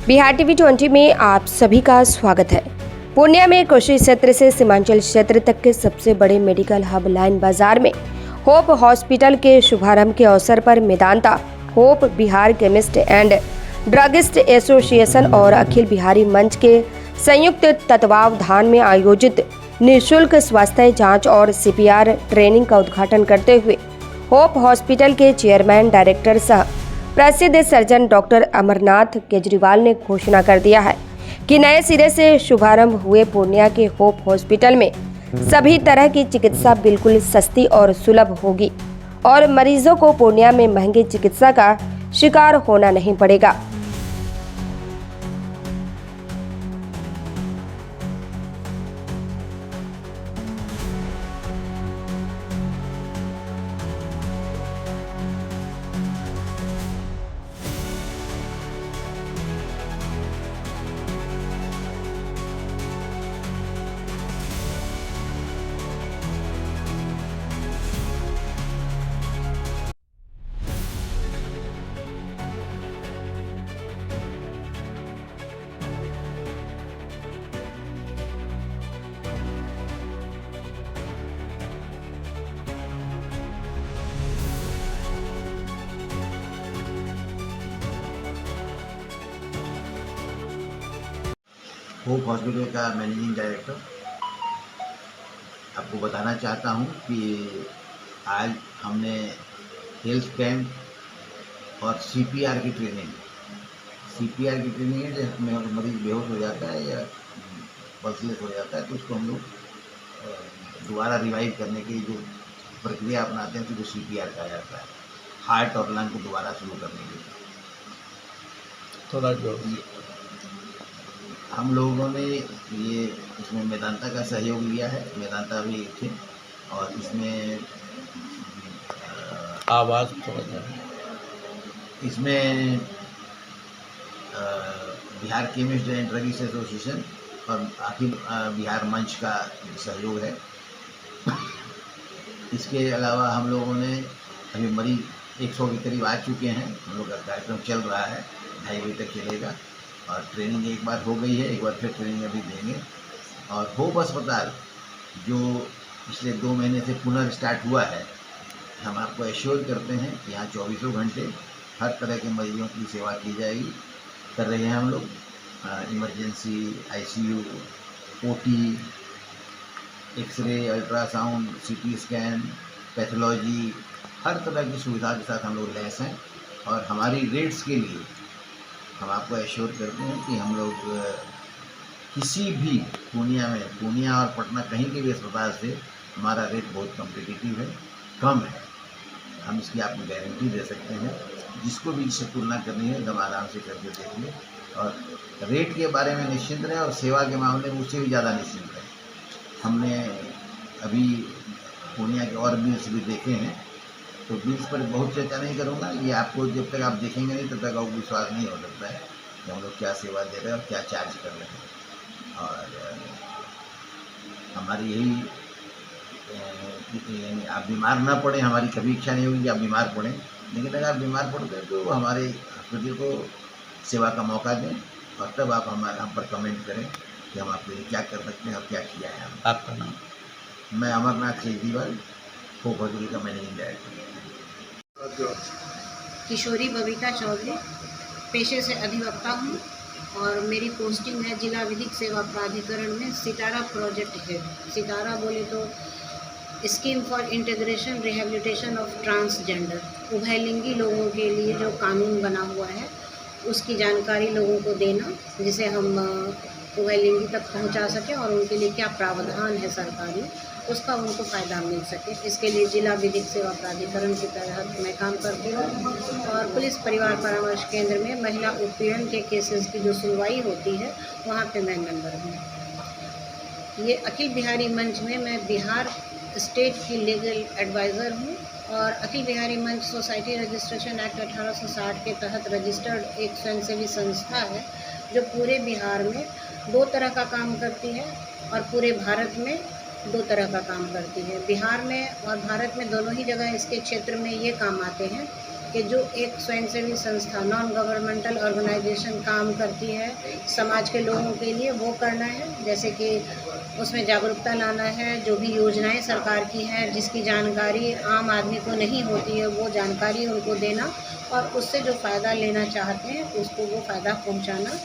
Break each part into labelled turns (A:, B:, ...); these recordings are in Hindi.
A: बिहार टीवी 20 में आप सभी का स्वागत है। पूर्णिया में कृषि क्षेत्र से सीमांचल क्षेत्र तक के सबसे बड़े मेडिकल हब लाइन बाजार में होप हॉस्पिटल के शुभारंभ के अवसर पर Medanta, hope Bihar chemist and druggist association और अखिल बिहारी मंच के संयुक्त तत्वावधान में आयोजित निःशुल्क स्वास्थ्य जांच और सीपीआर ट्रेनिंग का उद्घाटन करते हुए होप हॉस्पिटल के चेयरमैन डायरेक्टर सह प्रसिद्ध सर्जन डॉक्टर अमरनाथ केजरीवाल ने घोषणा कर दिया है कि नए सिरे से शुभारंभ हुए पूर्णिया के होप हॉस्पिटल में सभी तरह की चिकित्सा बिल्कुल सस्ती और सुलभ होगी और मरीजों को पूर्णिया में महंगी चिकित्सा का शिकार होना नहीं पड़ेगा।
B: होप हॉस्पिटल का मैनेजिंग डायरेक्टर आपको बताना चाहता हूं कि आज हमने हेल्थ कैंप और सीपीआर की ट्रेनिंग है जिसमें मरीज बेहोश हो जाता है या पल्सलेस हो जाता है तो उसको हम लोग दोबारा रिवाइव करने की जो प्रक्रिया अपनाते हैं तो सीपीआर कहा जाता है, हार्ट और लंग को दोबारा शुरू करने के लिए। हम लोगों ने ये इसमें मेदांता का सहयोग लिया है। मेदांता भी थे और इसमें
C: आवाज़ थोड़ा
B: इसमें Bihar chemist and druggist association और अखिल बिहार मंच का सहयोग है। इसके अलावा हम लोगों ने अभी मरीज 100 के करीब आ चुके हैं। हम लोग का कार्यक्रम चल रहा है, 2:30 बजे तक चलेगा और ट्रेनिंग एक बार हो गई है, एक बार फिर ट्रेनिंग अभी देंगे। और होप अस्पताल जो पिछले 2 महीने से पुनः स्टार्ट हुआ है, हम आपको एश्योर करते हैं कि यहाँ 24 घंटे हर तरह के मरीजों की सेवा की जाएगी। कर रहे हैं हम लोग emergency, ICU, OT, X ray, ultrasound, CT scan, pathology, हर तरह की सुविधा के साथ हम लोग लैस हैं। और हमारी रेट्स के लिए हम आपको एश्योर करते हैं कि हम लोग किसी भी पूर्णिया और पटना कहीं के भी अस्पताल से हमारा रेट बहुत कम्पिटिटिव है, कम है। हम इसकी आपको गारंटी दे सकते हैं। जिसको भी इससे तुलना करनी है एकदम आराम से करके देखिए और रेट के बारे में निश्चिंत रहें और सेवा के मामले में उससे भी ज़्यादा निश्चिंत रहें। हमने अभी पूर्णिया के और बिल्स भी देखे हैं तो बिल्स पर बहुत चर्चा नहीं करूँगा। ये आपको जब तक आप देखेंगे नहीं तब तक आपको विश्वास नहीं हो सकता है कि हम लोग क्या सेवा दे रहे हैं और क्या चार्ज कर रहे हैं। और हमारी यही यानी आप बीमार ना पड़े, हमारी कभी इच्छा नहीं होगी कि आप बीमार पड़ें, लेकिन अगर आप बीमार पड़ते हैं तो हमारे हॉस्पिटल को सेवा का मौका दें और तब आप हम पर कमेंट करें कि हम आपके लिए क्या कर सकते हैं और क्या किया है।
C: आपका नाम?
B: मैं अमरनाथ केजरीवाल, होप हॉस्पिटल का मैनेजिंग डायरेक्टर।
D: किशोरी बबीता चौधरी, पेशे से अधिवक्ता हूँ और मेरी पोस्टिंग है जिला विधिक सेवा प्राधिकरण में सितारा प्रोजेक्ट हेड। सितारा बोले तो scheme for integration rehabilitation of transgender, उभयलिंगी लोगों के लिए जो कानून बना हुआ है उसकी जानकारी लोगों को देना, जिसे हम उभयलिंगी तक पहुंचा सकें और उनके लिए क्या प्रावधान है सरकारी, उसका उनको फ़ायदा मिल सके। इसके लिए जिला विधिक सेवा प्राधिकरण के तहत मैं काम करती हूँ और पुलिस परिवार परामर्श केंद्र में महिला उत्पीड़न के केसेस की जो सुनवाई होती है वहाँ पे मैं मेंबर हूँ। ये अखिल बिहारी मंच में मैं बिहार स्टेट की लीगल एडवाइज़र हूँ और अखिल बिहारी मंच सोसाइटी रजिस्ट्रेशन एक्ट 1860 के तहत रजिस्टर्ड एक स्वयंसेवी संस्था है जो पूरे बिहार में 2 तरह का काम करती है और पूरे भारत में 2 तरह का काम करती है। बिहार में और भारत में दोनों ही जगह इसके क्षेत्र में ये काम आते हैं कि जो एक स्वयंसेवी संस्था नॉन गवर्नमेंटल ऑर्गेनाइजेशन काम करती है समाज के लोगों के लिए, वो करना है। जैसे कि उसमें जागरूकता लाना है, जो भी योजनाएं सरकार की हैं जिसकी जानकारी आम आदमी को नहीं होती है वो जानकारी उनको देना, और उससे जो फ़ायदा लेना चाहते हैं उसको वो फ़ायदा पहुंचाना।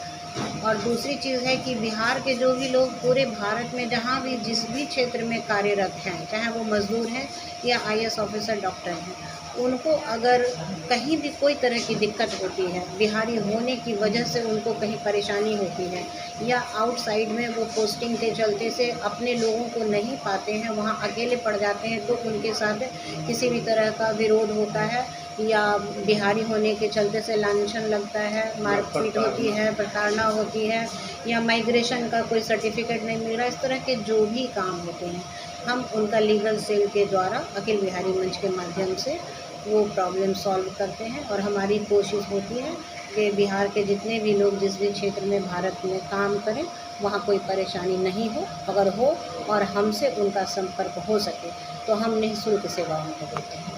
D: और दूसरी चीज़ है कि बिहार के जो भी लोग पूरे भारत में जहाँ भी जिस भी क्षेत्र में कार्यरत हैं, चाहे वो मज़दूर हैं या IAS ऑफिसर, डॉक्टर हैं, उनको अगर कहीं भी कोई तरह की दिक्कत होती है, बिहारी होने की वजह से उनको कहीं परेशानी होती है, या आउटसाइड में वो पोस्टिंग के चलते से अपने लोगों को नहीं पाते हैं, वहाँ अकेले पड़ जाते हैं, तो उनके साथ किसी भी तरह का विरोध होता है या बिहारी होने के चलते से लांछन लगता है, मारपीट होती है, प्रताड़ना होती है, या माइग्रेशन का कोई सर्टिफिकेट नहीं मिल रहा, इस तरह के जो भी काम होते हैं हम उनका लीगल सेल के द्वारा अखिल बिहारी मंच के माध्यम से वो प्रॉब्लम सॉल्व करते हैं। और हमारी कोशिश होती है कि बिहार के जितने भी लोग जिस भी क्षेत्र में भारत में काम करें वहाँ कोई परेशानी नहीं हो, अगर हो और हमसे उनका संपर्क हो सके तो हम निःशुल्क सेवा उनको देते हैं।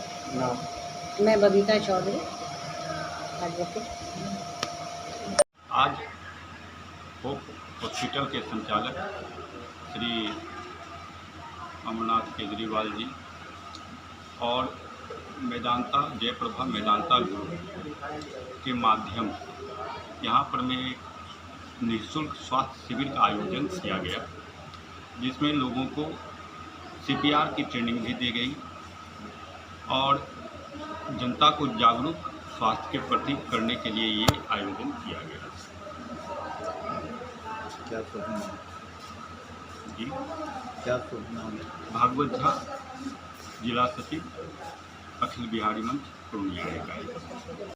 D: मैं बबीता चौधरी, एडवोकेट।
C: आज होप हॉस्पिटल के संचालक श्री अमरनाथ केजरीवाल जी और मेदांता जयप्रभा मेदांता ग्रुप के माध्यम से यहाँ पर में एक निःशुल्क स्वास्थ्य शिविर का आयोजन किया गया, जिसमें लोगों को CPR की ट्रेनिंग भी दी गई और जनता को जागरूक स्वास्थ्य के प्रति करने के लिए ये आयोजन किया गया।
B: क्या शुभ नाम?
C: जी,
B: क्या शुभ नाम?
C: भागवत झा, जिला सचिव, अखिल बिहारी मंच, पूर्णिया इकाई।